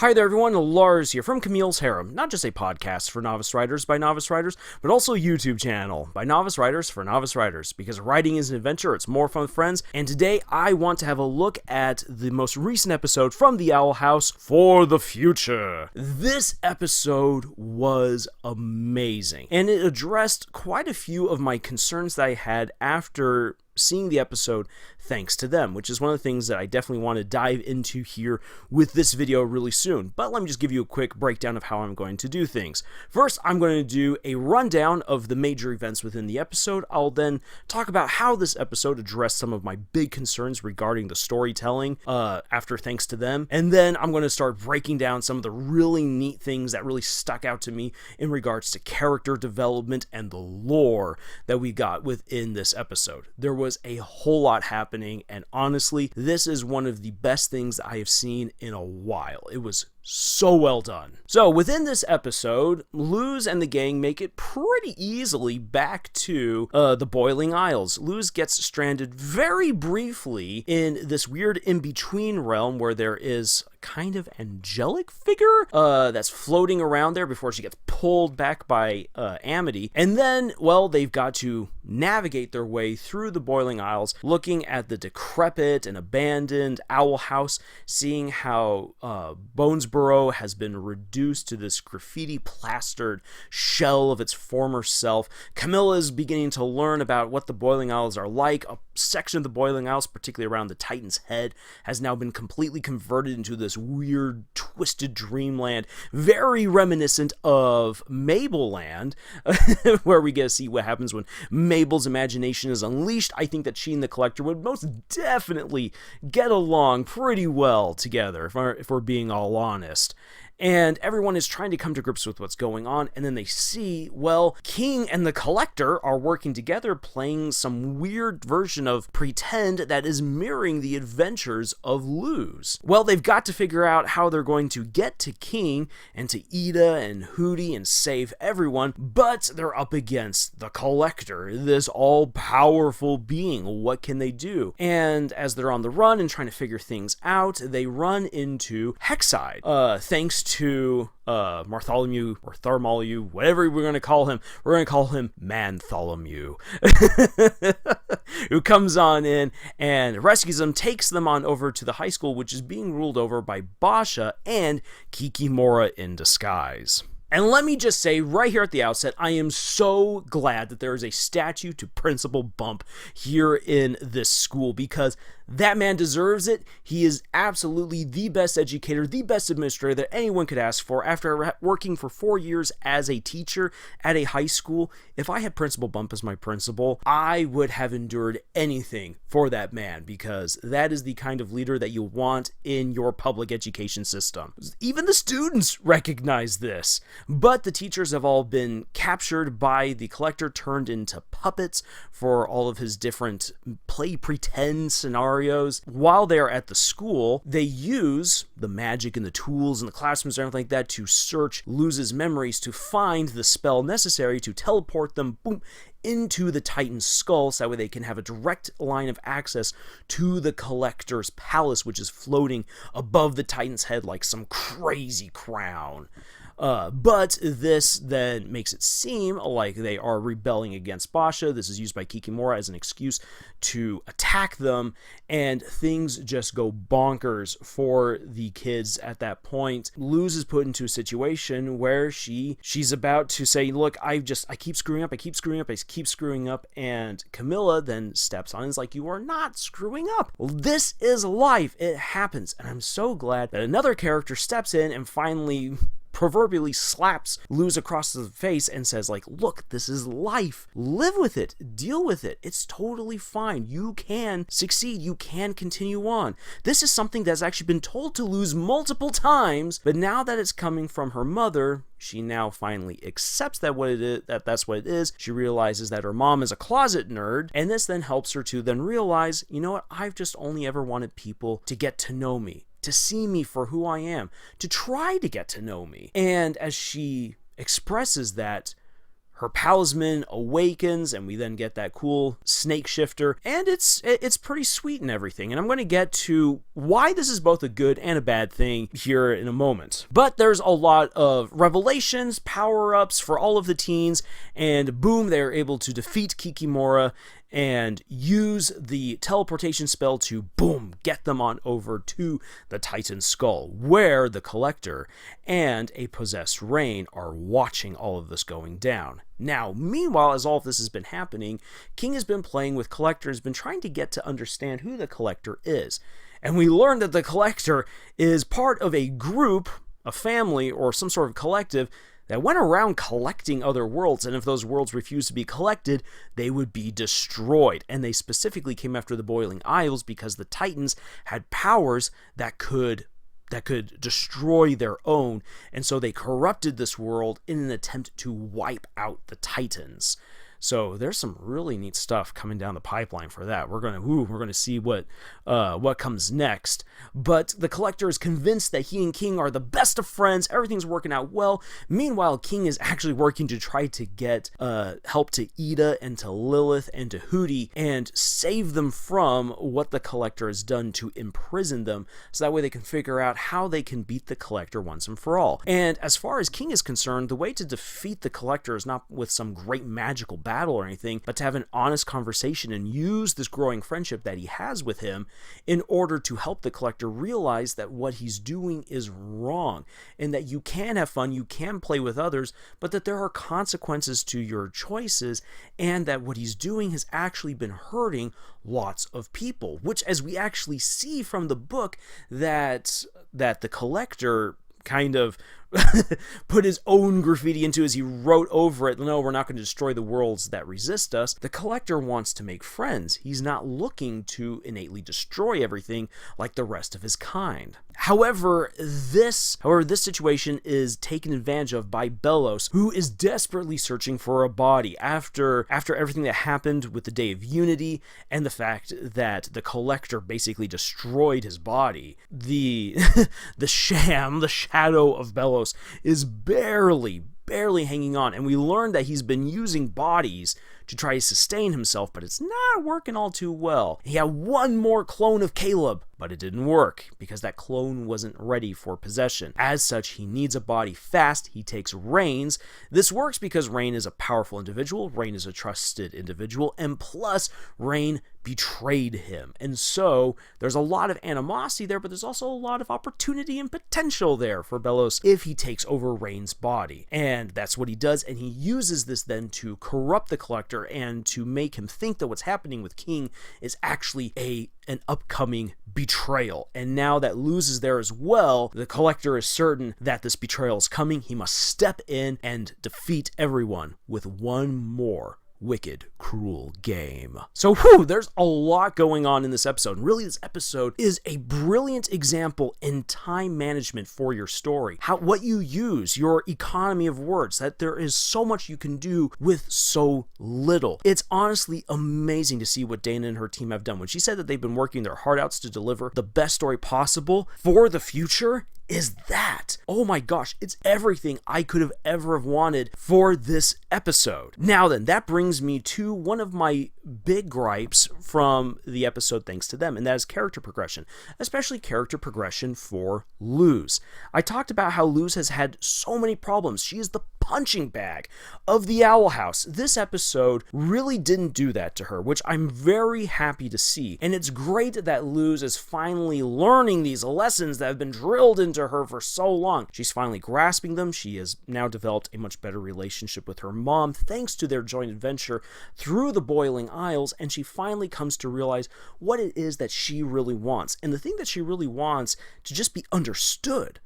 Hi there everyone, Lars here from Camille's Harem, not just a podcast for novice writers by novice writers, but also a YouTube channel by novice writers for novice writers, because writing is an adventure, it's more fun with friends, and today I want to have a look at the most recent episode from the Owl House, For the Future. This episode was amazing, and it addressed quite a few of my concerns that I had after seeing the episode thanks to them, which is one of the things that I definitely want to dive into here with this video really soon. But let me just give you a quick breakdown of how I'm going to do things. First, I'm going to do a rundown of the major events within the episode. I'll then talk about how this episode addressed some of my big concerns regarding the storytelling after thanks to them. And then I'm going to start breaking down some of the really neat things that really stuck out to me in regards to character development and the lore that we got within this episode. There was a whole lot happening, and honestly, this is one of the best things I have seen in a while. It was so well done. So within this episode, Luz and the gang make it pretty easily back to the Boiling Isles. Luz gets stranded very briefly in this weird in-between realm where there is kind of angelic figure that's floating around there before she gets pulled back by Amity. And then, well, they've got to navigate their way through the Boiling Isles, looking at the decrepit and abandoned Owl House, seeing how Bonesborough has been reduced to this graffiti-plastered shell of its former self. Camilla is beginning to learn about what the Boiling Isles are like. A section of the Boiling Isles, particularly around the Titan's Head, has now been completely converted into this weird, twisted dreamland, very reminiscent of Mableland, where we get to see what happens when Mabel's imagination is unleashed. I think that she and the Collector would most definitely get along pretty well together, if we're being all honest. And everyone is trying to come to grips with what's going on, and then they see, well, King and the Collector are working together playing some weird version of pretend that is mirroring the adventures of Luz. Well, they've got to figure out how they're going to get to King and to Ida and Hootie and save everyone, but they're up against the Collector, this all-powerful being. What can they do? And as they're on the run and trying to figure things out, they run into Hexide, thanks to Bartholomew or Tharmolomew, whatever we're going to call him. We're going to call him Mantholomew, who comes on in and rescues them, takes them on over to the high school, which is being ruled over by Basha and Kikimura in disguise. And let me just say right here at the outset, I am so glad that there is a statue to Principal Bump here in this school, because that man deserves it. He is absolutely the best educator, the best administrator that anyone could ask for. After working for 4 years as a teacher at a high school, if I had Principal Bump as my principal, I would have endured anything for that man, because that is the kind of leader that you want in your public education system. Even the students recognize this. But the teachers have all been captured by the Collector, turned into puppets for all of his different play-pretend scenarios. While they're at the school, they use the magic and the tools and the classrooms and everything like that to search Luz's memories to find the spell necessary to teleport them, boom, into the Titan's skull, so that way they can have a direct line of access to the Collector's palace, which is floating above the Titan's head like some crazy crown. But this then makes it seem like they are rebelling against Basha. This is used by Kikimura as an excuse to attack them, and things just go bonkers for the kids at that point. Luz is put into a situation where she's about to say, look, I keep screwing up, and Camilla then steps on and is like, you are not screwing up. Well, this is life. It happens. And I'm so glad that another character steps in and finally proverbially slaps Luz across the face and says, like, look, this is life. Live with it. Deal with it. It's totally fine. You can succeed. You can continue on. This is something that's actually been told to Luz multiple times, but now that it's coming from her mother, she now finally accepts that's what it is. She realizes that her mom is a closet nerd, and this then helps her to then realize, you know what, I've just only ever wanted people to get to know me, to see me for who I am, to try to get to know me. And as she expresses that, her talisman awakens, and we then get that cool snake shifter, and it's pretty sweet and everything. And I'm going to get to why this is both a good and a bad thing here in a moment. But there's a lot of revelations, power-ups for all of the teens, and boom, they're able to defeat Kikimura and use the teleportation spell to, boom, get them on over to the Titan Skull, where the Collector and a possessed Rain are watching all of this going down. Now, meanwhile, as all of this has been happening, King has been playing with Collector, has been trying to get to understand who the Collector is. And we learn that the Collector is part of a group, a family, or some sort of collective that went around collecting other worlds, and if those worlds refused to be collected, they would be destroyed. And they specifically came after the Boiling Isles because the Titans had powers that could destroy their own, and so they corrupted this world in an attempt to wipe out the Titans. So there's some really neat stuff coming down the pipeline for that. We're gonna see what comes next. But the Collector is convinced that he and King are the best of friends. Everything's working out well. Meanwhile, King is actually working to try to get help to Ida and to Lilith and to Hootie and save them from what the Collector has done to imprison them, so that way they can figure out how they can beat the Collector once and for all. And as far as King is concerned, the way to defeat the Collector is not with some great magical battle or anything, but to have an honest conversation and use this growing friendship that he has with him in order to help the Collector realize that what he's doing is wrong, and that you can have fun, you can play with others, but that there are consequences to your choices, and that what he's doing has actually been hurting lots of people, which, as we actually see from the book, that the Collector kind of put his own graffiti into as he wrote over it, no, we're not going to destroy the worlds that resist us. The Collector wants to make friends. He's not looking to innately destroy everything like the rest of his kind. However, this situation is taken advantage of by Belos, who is desperately searching for a body after everything that happened with the Day of Unity and the fact that the Collector basically destroyed his body. The shadow of Belos is barely hanging on, and we learn that he's been using bodies to try to sustain himself, but it's not working all too well. He had one more clone of Caleb, but it didn't work because that clone wasn't ready for possession. As such, he needs a body fast. He takes Rain's. This works because Rain is a powerful individual, Rain is a trusted individual, and plus Rain betrayed him. And so there's a lot of animosity there, but there's also a lot of opportunity and potential there for Belos if he takes over Rain's body. And that's what he does, and he uses this then to corrupt the Collector and to make him think that what's happening with King is actually an upcoming betrayal. And now that Luz is there as well, the Collector is certain that this betrayal is coming. He must step in and defeat everyone with one more wicked, cruel game. So, there's a lot going on in this episode. And really, this episode is a brilliant example in time management for your story. What you use, your economy of words, that there is so much you can do with so little. It's honestly amazing to see what Dana and her team have done. When she said that they've been working their heart outs to deliver the best story possible for the future, is that, oh my gosh, it's everything I could have ever have wanted for this episode. Now then, that brings me to one of my big gripes from the episode thanks to them, and that is character progression, especially character progression for Luz. I talked about how Luz has had so many problems. She is the punching bag of the Owl House. This episode really didn't do that to her, which I'm very happy to see. And it's great that Luz is finally learning these lessons that have been drilled into her for so long. She's finally grasping them. She has now developed a much better relationship with her mom thanks to their joint adventure through the Boiling Isles, and she finally comes to realize what it is that she really wants. And the thing that she really wants to just be understood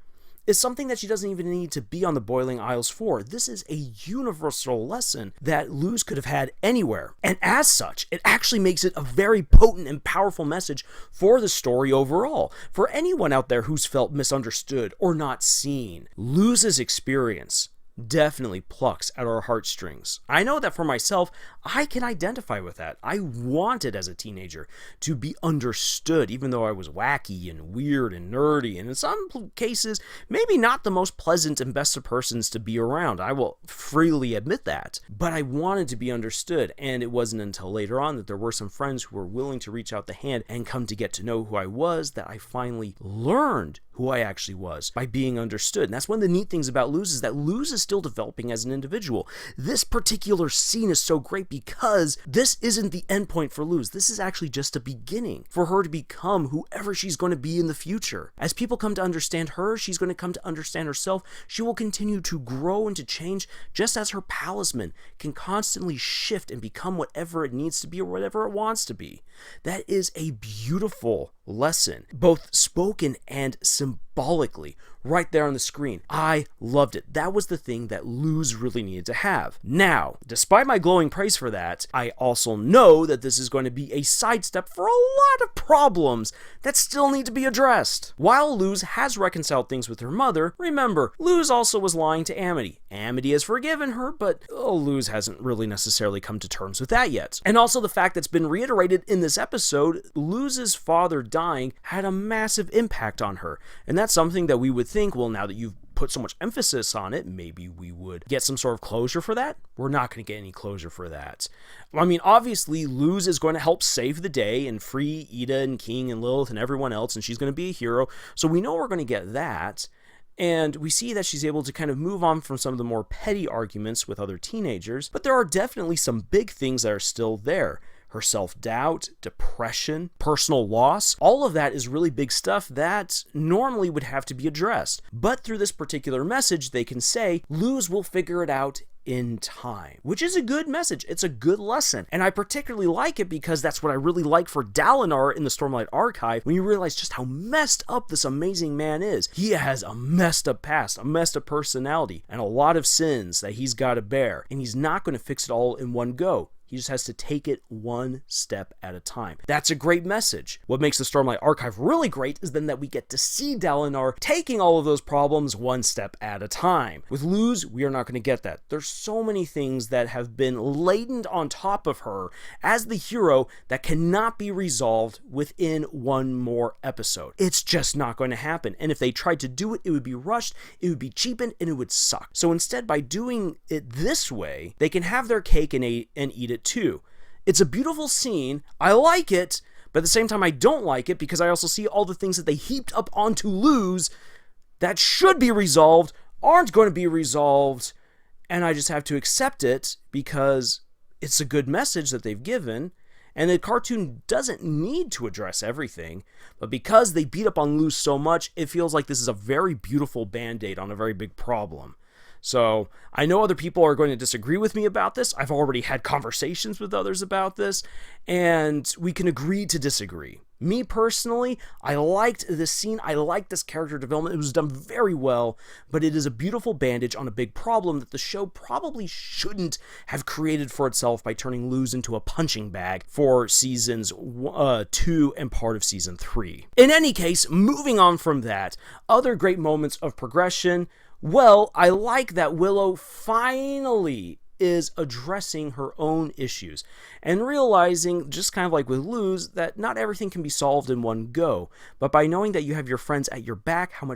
is something that she doesn't even need to be on the Boiling Isles for. This is a universal lesson that Luz could have had anywhere. And as such, it actually makes it a very potent and powerful message for the story overall. For anyone out there who's felt misunderstood or not seen, Luz's experience, definitely plucks at our heartstrings. I know that for myself, I can identify with that. I wanted as a teenager to be understood, even though I was wacky and weird and nerdy, and in some cases, maybe not the most pleasant and best of persons to be around. I will freely admit that. But I wanted to be understood, and it wasn't until later on that there were some friends who were willing to reach out the hand and come to get to know who I was that I finally learned who I actually was by being understood. And that's one of the neat things about Luz, is that Luz is still developing as an individual. This particular scene is so great because this isn't the end point for Luz. This is actually just a beginning for her to become whoever she's going to be in the future. As people come to understand her, she's going to come to understand herself. She will continue to grow and to change, just as her palisman can constantly shift and become whatever it needs to be or whatever it wants to be. That is a beautiful lesson, both spoken and symbolically, right there on the screen. I loved it. That was the thing that Luz really needed to have. Now, despite my glowing praise for that, I also know that this is going to be a sidestep for a lot of problems that still need to be addressed. While Luz has reconciled things with her mother, remember, Luz also was lying to Amity. Amity has forgiven her, but Luz hasn't really necessarily come to terms with that yet. And also the fact that's been reiterated in this episode, Luz's father dying had a massive impact on her. And that's something that we would think, well, now that you've put so much emphasis on it, maybe we would get some sort of closure for that. We're not going to get any closure for that. I mean, obviously, Luz is going to help save the day and free Ida and King and Lilith and everyone else, and she's going to be a hero. So we know we're going to get that. And we see that she's able to kind of move on from some of the more petty arguments with other teenagers, but there are definitely some big things that are still there. Her self-doubt, depression, personal loss, all of that is really big stuff that normally would have to be addressed. But through this particular message, they can say, Luz will figure it out in time, which is a good message. It's a good lesson. And I particularly like it because that's what I really like for Dalinar in the Stormlight Archive, when you realize just how messed up this amazing man is. He has a messed up past, a messed up personality, and a lot of sins that he's got to bear. And he's not going to fix it all in one go. He just has to take it one step at a time. That's a great message. What makes the Stormlight Archive really great is then that we get to see Dalinar taking all of those problems one step at a time. With Luz, we are not going to get that. There's so many things that have been laden on top of her as the hero that cannot be resolved within one more episode. It's just not going to happen. And if they tried to do it, it would be rushed, it would be cheapened, and it would suck. So instead, by doing it this way, they can have their cake and eat it too. It's a beautiful scene. I like it, but at the same time I don't like it because I also see all the things that they heaped up onto Luz that should be resolved aren't going to be resolved, and I just have to accept it because it's a good message that they've given, and the cartoon doesn't need to address everything, but because they beat up on Luz so much, it feels like this is a very beautiful band-aid on a very big problem. So, I know other people are going to disagree with me about this. I've already had conversations with others about this, and we can agree to disagree. Me personally, I liked this scene, I liked this character development, it was done very well, but it is a beautiful bandage on a big problem that the show probably shouldn't have created for itself by turning Luz into a punching bag for seasons 2 and part of season 3. In any case, moving on from that, other great moments of progression. Well, I like that Willow finally is addressing her own issues and realizing, just kind of like with Luz, that not everything can be solved in one go, but by knowing that you have your friends at your back, how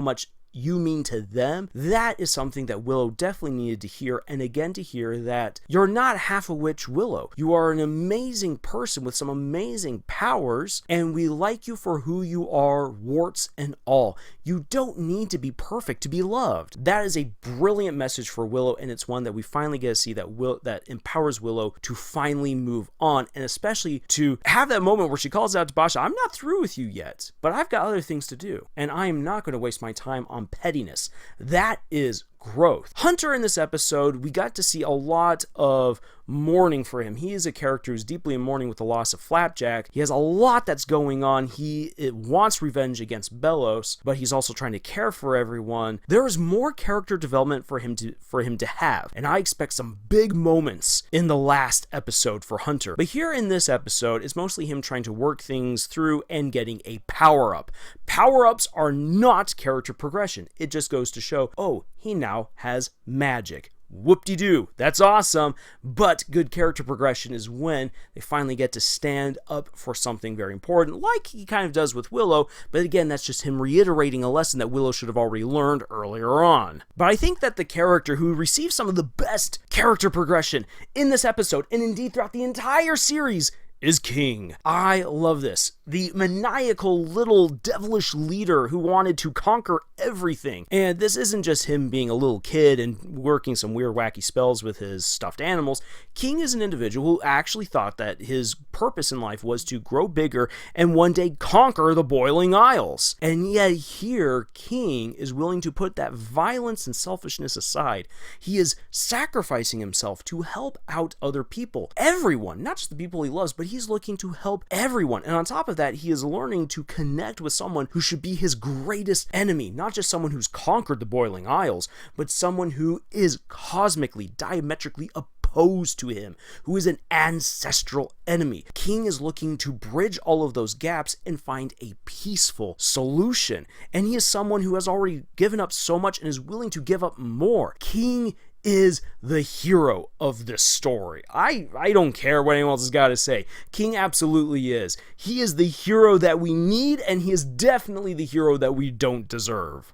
much you mean to them, that is something that Willow definitely needed to hear, and again to hear that you're not half a witch, Willow. You are an amazing person with some amazing powers, and we like you for who you are, warts and all. You don't need to be perfect to be loved. That is a brilliant message for Willow, and it's one that we finally get to see that empowers Willow to finally move on, and especially to have that moment where she calls out to Basha, I'm not through with you yet, but I've got other things to do, and I am not going to waste my time on pettiness. That is growth. Hunter in this episode, we got to see a lot of mourning for him. He is a character who's deeply in mourning with the loss of Flapjack. He has a lot that's going on. He wants revenge against Belos, but he's also trying to care for everyone. There is more character development for him to have, and I expect some big moments in the last episode for Hunter. But here in this episode, it's mostly him trying to work things through and getting a power-up. Power-ups are not character progression. It just goes to show, oh, he now has magic. Whoop-de-doo, that's awesome, but good character progression is when they finally get to stand up for something very important, like he kind of does with Willow, but again, that's just him reiterating a lesson that Willow should have already learned earlier on. But I think that the character who receives some of the best character progression in this episode, and indeed throughout the entire series, is King. I love this. The maniacal little devilish leader who wanted to conquer everything. And this isn't just him being a little kid and working some weird wacky spells with his stuffed animals. King is an individual who actually thought that his purpose in life was to grow bigger and one day conquer the Boiling Isles. And yet here, King is willing to put that violence and selfishness aside. He is sacrificing himself to help out other people. Everyone, not just the people he loves, but he's looking to help everyone. And on top of that, he is learning to connect with someone who should be his greatest enemy. Not just someone who's conquered the Boiling Isles, but someone who is cosmically, diametrically opposed to him, who is an ancestral enemy. King is looking to bridge all of those gaps and find a peaceful solution. And he is someone who has already given up so much and is willing to give up more. King is the hero of this story. I don't care what anyone else has got to say. King absolutely is. He is the hero that we need, and he is definitely the hero that we don't deserve.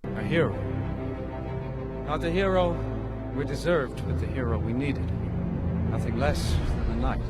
A hero. Not the hero we deserved, but the hero we needed. Nothing less than a knight.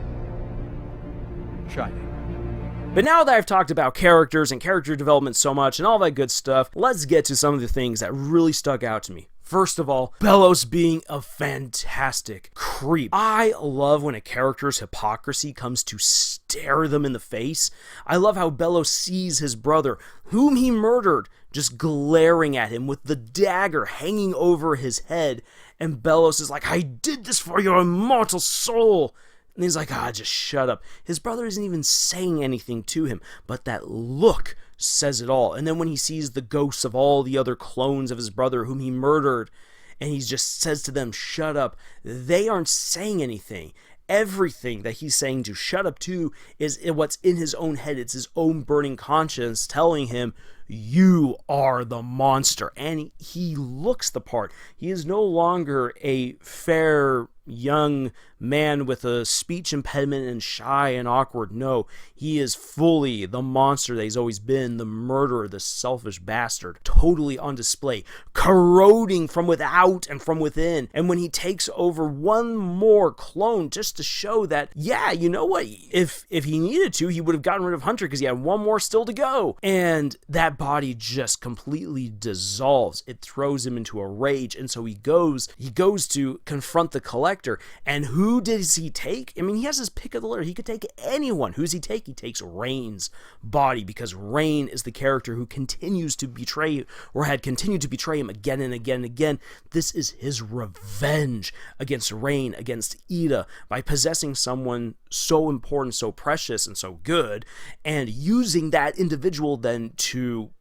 Shining. But now that I've talked about characters and character development so much and all that good stuff, let's get to some of the things that really stuck out to me. First of all, Bellows being a fantastic creep. I love when a character's hypocrisy comes to stare them in the face. I love how Bellows sees his brother, whom he murdered, just glaring at him with the dagger hanging over his head. And Bellows is like, I did this for your immortal soul. And he's like, just shut up. His brother isn't even saying anything to him, but that look says it all. And then when he sees the ghosts of all the other clones of his brother whom he murdered, and he just says to them, shut up, they aren't saying anything. Everything that he's saying to shut up to is what's in his own head. It's his own burning conscience telling him, you are the monster. And he looks the part. He is no longer a fair young man with a speech impediment and shy and awkward. No, he is fully the monster that he's always been, the murderer, the selfish bastard, totally on display, corroding from without and from within. And when he takes over one more clone just to show that, yeah, you know what, if he needed to, he would have gotten rid of Hunter because he had one more still to go. And that body just completely dissolves. It throws him into a rage, and so he goes to confront the Collector. And who does he take? I mean, he has his pick of the litter. He could take anyone. Who's he take? He takes Rain's body, because Rain is the character who continues to betray, or had continued to betray him again and again and again. This is his revenge against Rain, against Ida, by possessing someone so important, so precious, and so good, and using that individual then to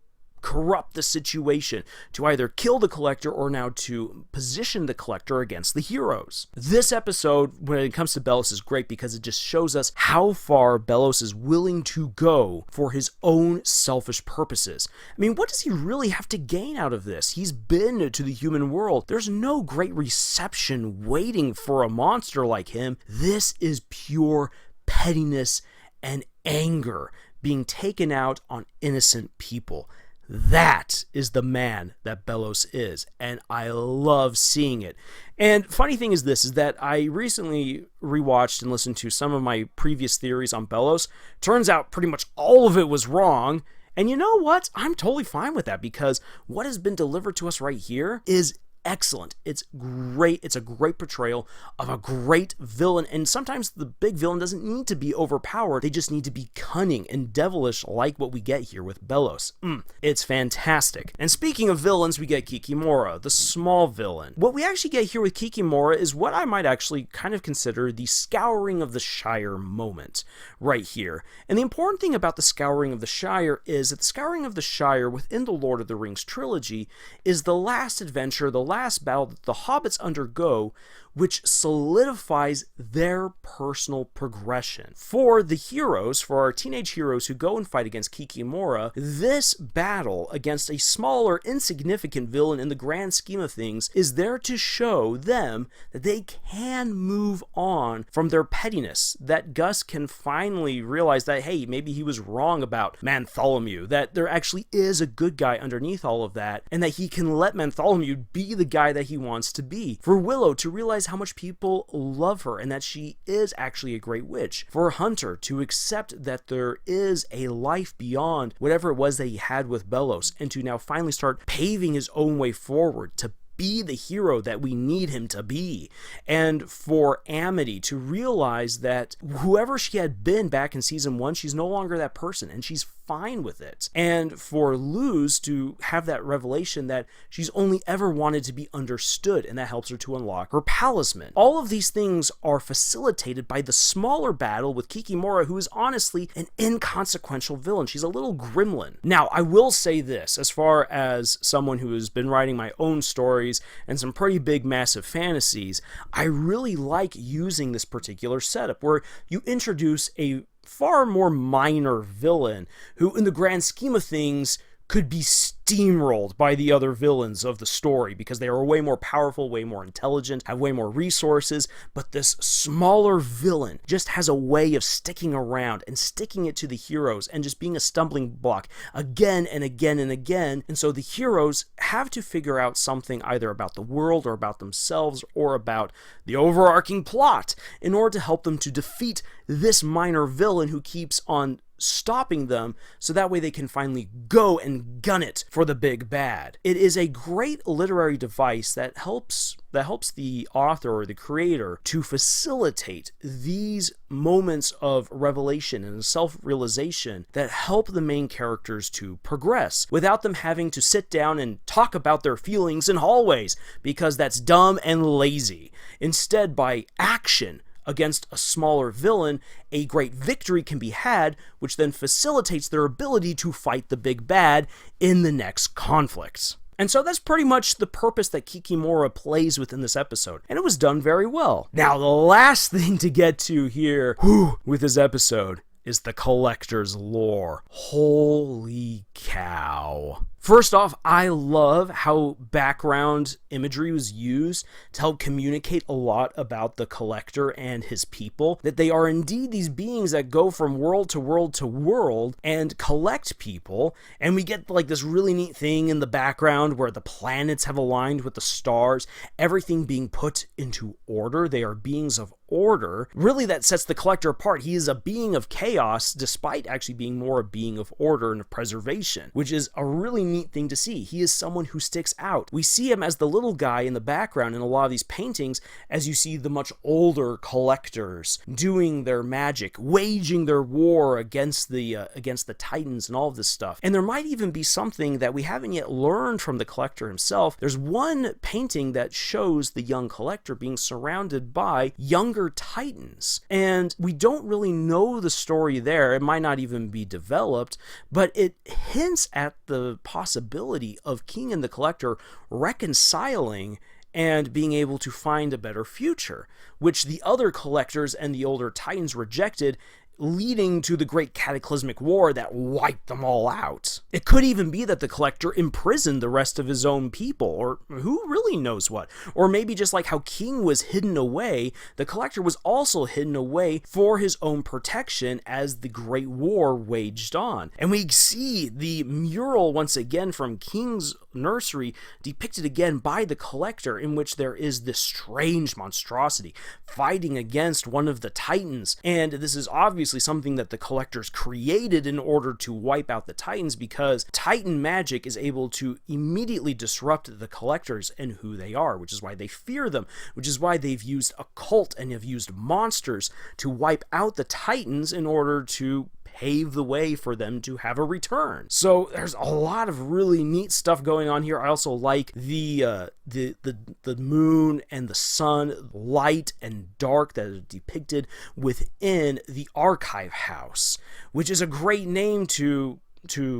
corrupt the situation, to either kill the Collector or now to position the Collector against the heroes. This episode, when it comes to Bellows, is great because it just shows us how far Bellows is willing to go for his own selfish purposes. I mean, what does he really have to gain out of this? He's been to the human world. There's no great reception waiting for a monster like him. This is pure pettiness and anger being taken out on innocent people. That is the man that Bellows is, and I love seeing it. And funny thing is this, is that I recently rewatched and listened to some of my previous theories on Bellows. Turns out pretty much all of it was wrong, and you know what? I'm totally fine with that, because what has been delivered to us right here is excellent. It's great. It's a great portrayal of a great villain, and sometimes the big villain doesn't need to be overpowered. They just need to be cunning and devilish, like what we get here with Bellows. It's fantastic. And speaking of villains, we get Kikimura, the small villain. What we actually get here with Kikimura is what I might actually kind of consider the Scouring of the Shire moment right here. And the important thing about the Scouring of the Shire is that the Scouring of the Shire within the Lord of the Rings trilogy is the last adventure, the last battle that the hobbits undergo which solidifies their personal progression. For the heroes, for our teenage heroes who go and fight against Kikimura, this battle against a smaller, insignificant villain in the grand scheme of things is there to show them that they can move on from their pettiness, that Gus can finally realize that, hey, maybe he was wrong about Bartholomew, that there actually is a good guy underneath all of that, and that he can let Bartholomew be the guy that he wants to be. For Willow to realize how much people love her and that she is actually a great witch. For Hunter to accept that there is a life beyond whatever it was that he had with Belos, and to now finally start paving his own way forward to be the hero that we need him to be. And for Amity to realize that whoever she had been back in season 1, she's no longer that person, and she's fine with it. And for Luz to have that revelation that she's only ever wanted to be understood, and that helps her to unlock her talisman. All of these things are facilitated by the smaller battle with Kikimura, who is honestly an inconsequential villain. She's a little gremlin. Now, I will say this, as far as someone who has been writing my own stories and some pretty big, massive fantasies, I really like using this particular setup where you introduce a far more minor villain who, in the grand scheme of things, could be steamrolled by the other villains of the story because they are way more powerful, way more intelligent, have way more resources, but this smaller villain just has a way of sticking around and sticking it to the heroes and just being a stumbling block again and again and again. And so the heroes have to figure out something either about the world or about themselves or about the overarching plot in order to help them to defeat this minor villain who keeps on stopping them, so that way they can finally go and gun it for the big bad. It is a great literary device that helps the author or the creator to facilitate these moments of revelation and self-realization that help the main characters to progress without them having to sit down and talk about their feelings in hallways, because that's dumb and lazy. Instead, by action against a smaller villain, a great victory can be had, which then facilitates their ability to fight the big bad in the next conflict. And so that's pretty much the purpose that Kikimura plays within this episode, and it was done very well. Now, the last thing to get to here with this episode is the Collector's lore. Holy cow. First off, I love how background imagery was used to help communicate a lot about the Collector and his people, that they are indeed these beings that go from world to world to world and collect people, and we get like this really neat thing in the background where the planets have aligned with the stars, everything being put into order. They are beings of order. Really, that sets the Collector apart. He is a being of chaos, despite actually being more a being of order and of preservation, which is a really neat thing to see. He is someone who sticks out. We see him as the little guy in the background in a lot of these paintings, as you see the much older collectors doing their magic, waging their war against the Titans and all of this stuff. And there might even be something that we haven't yet learned from the Collector himself. There's one painting that shows the young Collector being surrounded by younger Titans, and we don't really know the story there. It might not even be developed, but it hints at the possibility of King and the Collector reconciling and being able to find a better future, which the other Collectors and the older Titans rejected, leading to the great cataclysmic war that wiped them all out. It could even be that the Collector imprisoned the rest of his own people, or who really knows what. Or maybe just like how King was hidden away, the Collector was also hidden away for his own protection as the Great War waged on. And we see the mural once again from King's nursery depicted again by the Collector, in which there is this strange monstrosity fighting against one of the Titans. And this is obviously something that the Collectors created in order to wipe out the Titans, because Titan magic is able to immediately disrupt the Collectors and who they are, which is why they fear them, which is why they've used occult and have used monsters to wipe out the Titans in order to pave the way for them to have a return. So there's a lot of really neat stuff going on here. I also like the moon and the sun, light and dark, that is depicted within the archive house, which is a great name to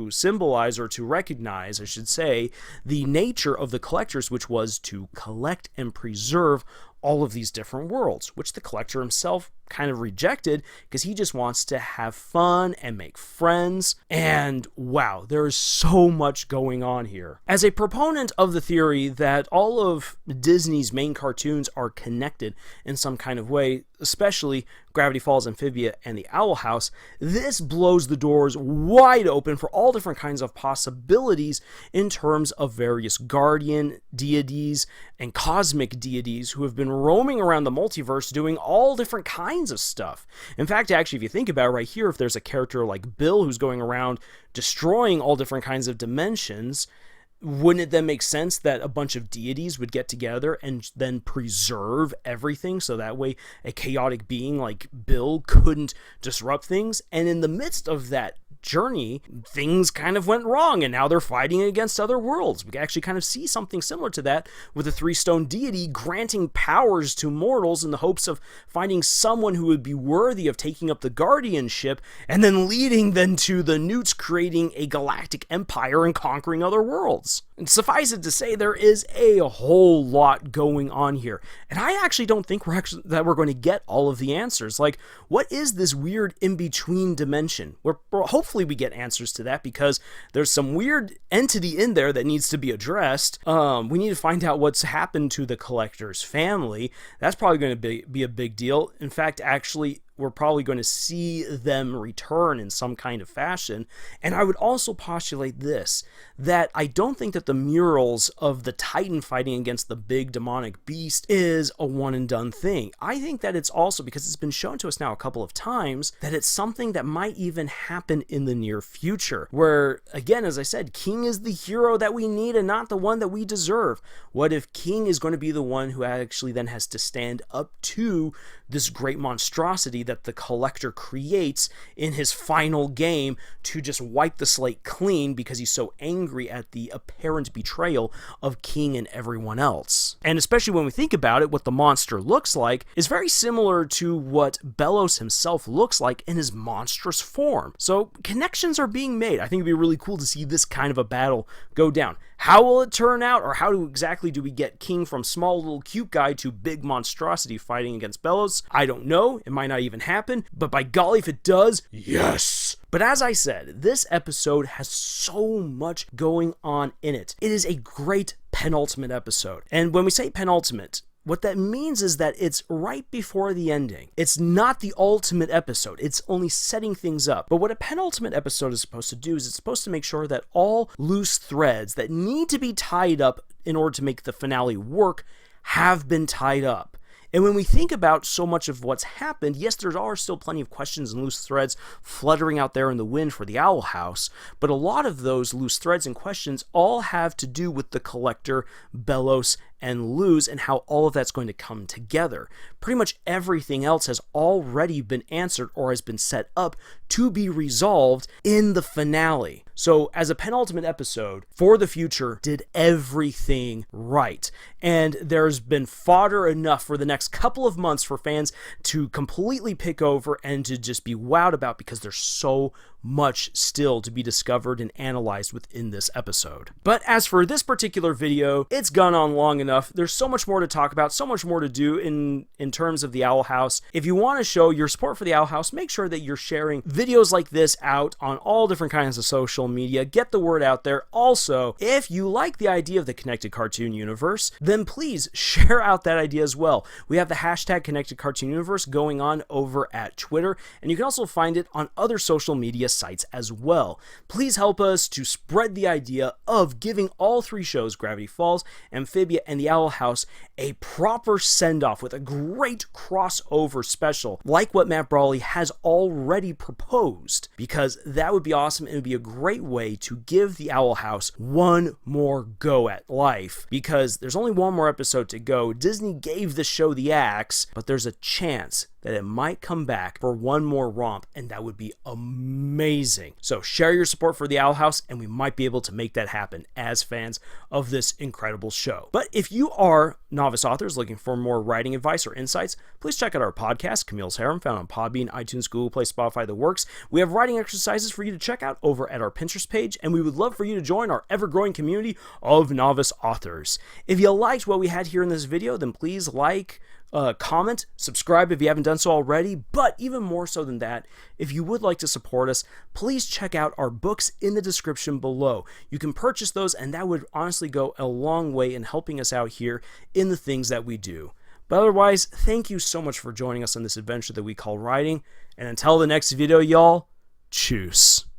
symbolize, or to recognize, I should say, the nature of the Collectors, which was to collect and preserve all of these different worlds, which the collector himself kind of rejected because he just wants to have fun and make friends. And wow, there is so much going on here. As a proponent of the theory that all of Disney's main cartoons are connected in some kind of way, especially Gravity Falls, Amphibia, and the Owl House, this blows the doors wide open for all different kinds of possibilities in terms of various guardian deities and cosmic deities who have been roaming around the multiverse doing all different kinds of stuff. In fact, actually, if you think about it right here, if there's a character like Bill who's going around destroying all different kinds of dimensions, wouldn't it then make sense that a bunch of deities would get together and then preserve everything so that way a chaotic being like Bill couldn't disrupt things? And in the midst of that journey, things kind of went wrong, and now they're fighting against other worlds. We can actually kind of see something similar to that with the three-stone deity granting powers to mortals in the hopes of finding someone who would be worthy of taking up the guardianship and then leading them to the Newts, creating a galactic empire and conquering other worlds. And suffice it to say, there is a whole lot going on here, and I actually don't think we're going to get all of the answers. Like, what is this weird in-between dimension? Hopefully we get answers to that, because there's some weird entity in there that needs to be addressed. We need to find out what's happened to the collector's family. That's probably going to be a big deal. In fact, actually, we're probably going to see them return in some kind of fashion. And I would also postulate this, that I don't think that the murals of the Titan fighting against the big demonic beast is a one and done thing. I think that it's also, because it's been shown to us now a couple of times, that it's something that might even happen in the near future, where, again, as I said, King is the hero that we need and not the one that we deserve. What if King is going to be the one who actually then has to stand up to this great monstrosity that the collector creates in his final game to just wipe the slate clean because he's so angry at the apparent betrayal of King and everyone else? And especially when we think about it, what the monster looks like is very similar to what Bellows himself looks like in his monstrous form. So connections are being made. I think it'd be really cool to see this kind of a battle go down. How will it turn out, or how exactly do we get King from small little cute guy to big monstrosity fighting against Bellows? I don't know. It might not even happen, but by golly, if it does, yes! But as I said, this episode has so much going on in it. It is a great penultimate episode. And when we say penultimate, what that means is that it's right before the ending. It's not the ultimate episode. It's only setting things up. But what a penultimate episode is supposed to do is it's supposed to make sure that all loose threads that need to be tied up in order to make the finale work have been tied up. And when we think about so much of what's happened, yes, there are still plenty of questions and loose threads fluttering out there in the wind for the Owl House, but a lot of those loose threads and questions all have to do with the collector, Bellows, and Luz, and how all of that's going to come together. Pretty much everything else has already been answered or has been set up to be resolved in the finale. So as a penultimate episode, For the Future did everything right. And there's been fodder enough for the next couple of months for fans to completely pick over and to just be wowed about, because there's so much still to be discovered and analyzed within this episode. But as for this particular video, it's gone on long enough. There's so much more to talk about, so much more to do in terms of the Owl House. If you want to show your support for the Owl House, make sure that you're sharing videos like this out on all different kinds of social media. Get the word out there. Also, if you like the idea of the Connected Cartoon Universe, then please share out that idea as well. We have the hashtag Connected Cartoon Universe going on over at Twitter, and you can also find it on other social media sites as well. Please help us to spread the idea of giving all three shows, Gravity Falls, Amphibia, and the Owl House, a proper send-off with a great crossover special, like what Matt Brawley has already proposed, because that would be awesome. It would be a great way to give the Owl House one more go at life, because there's only one more episode to go. Disney gave the show the axe, but there's a chance that it might come back for one more romp, and that would be amazing. So share your support for the Owl House, and we might be able to make that happen as fans of this incredible show. But if you are novice authors looking for more writing advice or insights, please check out our podcast, Camille's Harem, found on Podbean, iTunes, Google Play, Spotify, the works. We have writing exercises for you to check out over at our Pinterest page, and we would love for you to join our ever-growing community of novice authors. If you liked what we had here in this video, then please like, comment, subscribe if you haven't done so already, but even more so than that, if you would like to support us, please check out our books in the description below. You can purchase those, and that would honestly go a long way in helping us out here in the things that we do. But otherwise, thank you so much for joining us on this adventure that we call writing, and until the next video, y'all, tschüss.